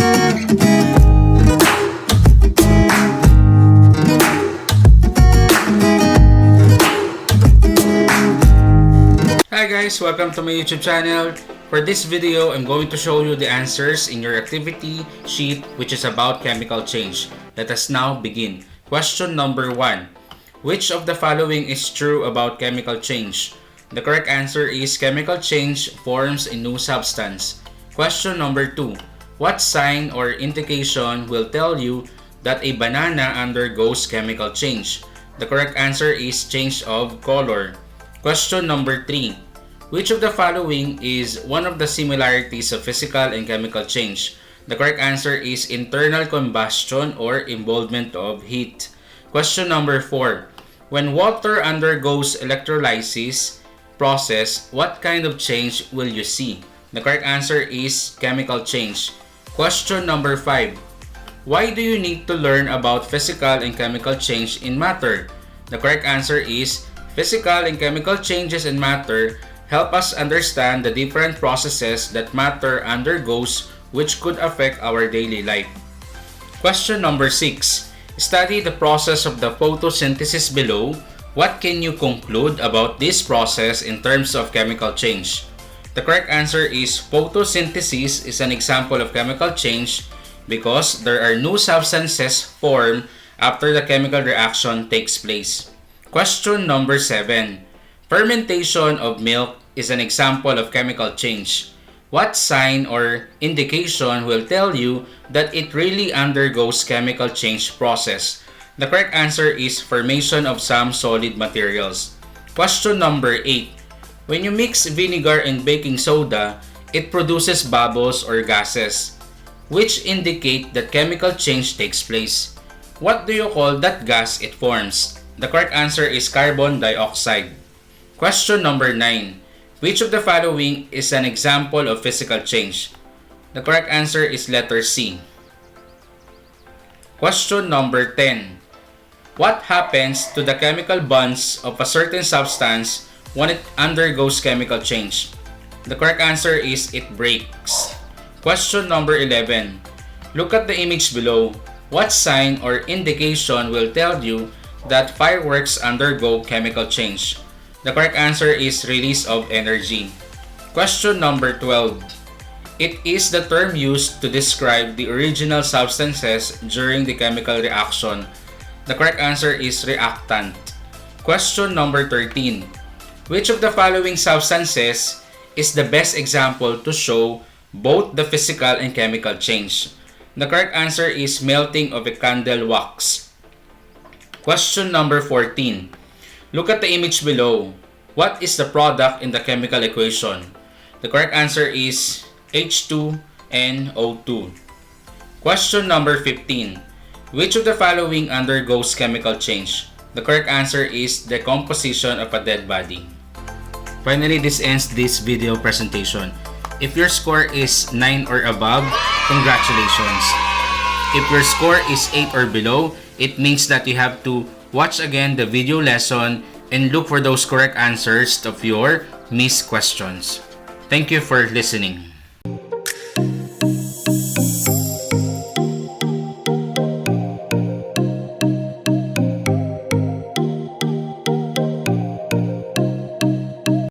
Hi guys, welcome to my YouTube channel. For this video, I'm going to show you the answers in your activity sheet which is about chemical change. Let us now begin. Question number 1. Which of the following is true about chemical change? The correct answer is chemical change forms a new substance. Question number 2. What sign or indication will tell you that a banana undergoes chemical change? The correct answer is change of color. Question number 3. Which of the following is one of the similarities of physical and chemical change? The correct answer is internal combustion or involvement of heat. Question number 4. When water undergoes electrolysis process, what kind of change will you see? The correct answer is chemical change. Question number 5. Why do you need to learn about physical and chemical change in matter? The correct answer is physical and chemical changes in matter help us understand the different processes that matter undergoes which could affect our daily life. Question number 6. Study the process of the photosynthesis below. What can you conclude about this process in terms of chemical change? The correct answer is photosynthesis is an example of chemical change because there are new substances formed after the chemical reaction takes place. Question number 7. Fermentation of milk is an example of chemical change. What sign or indication will tell you that it really undergoes chemical change process? The correct answer is formation of some solid materials. Question number 8. When you mix vinegar and baking soda, it produces bubbles or gases, which indicate that chemical change takes place. What do you call that gas it forms? The correct answer is carbon dioxide. Question number 9. Which of the following is an example of physical change? The correct answer is letter C. Question number 10. What happens to the chemical bonds of a certain substance when it undergoes chemical change? The correct answer is it breaks. Question number 11. Look at the image below. What sign or indication will tell you that fireworks undergo chemical change? The correct answer is release of energy. Question number 12. It is the term used to describe the original substances during the chemical reaction. The correct answer is reactant. Question number 13. Which of the following substances is the best example to show both the physical and chemical change? The correct answer is melting of a candle wax. Question number 14. Look at the image below. What is the product in the chemical equation? The correct answer is H2NO2. Question number 15. Which of the following undergoes chemical change? The correct answer is decomposition of a dead body. Finally, this ends this video presentation. If your score is 9 or above, congratulations. If your score is 8 or below, it means that you have to watch again the video lesson and look for those correct answers of your missed questions. Thank you for listening.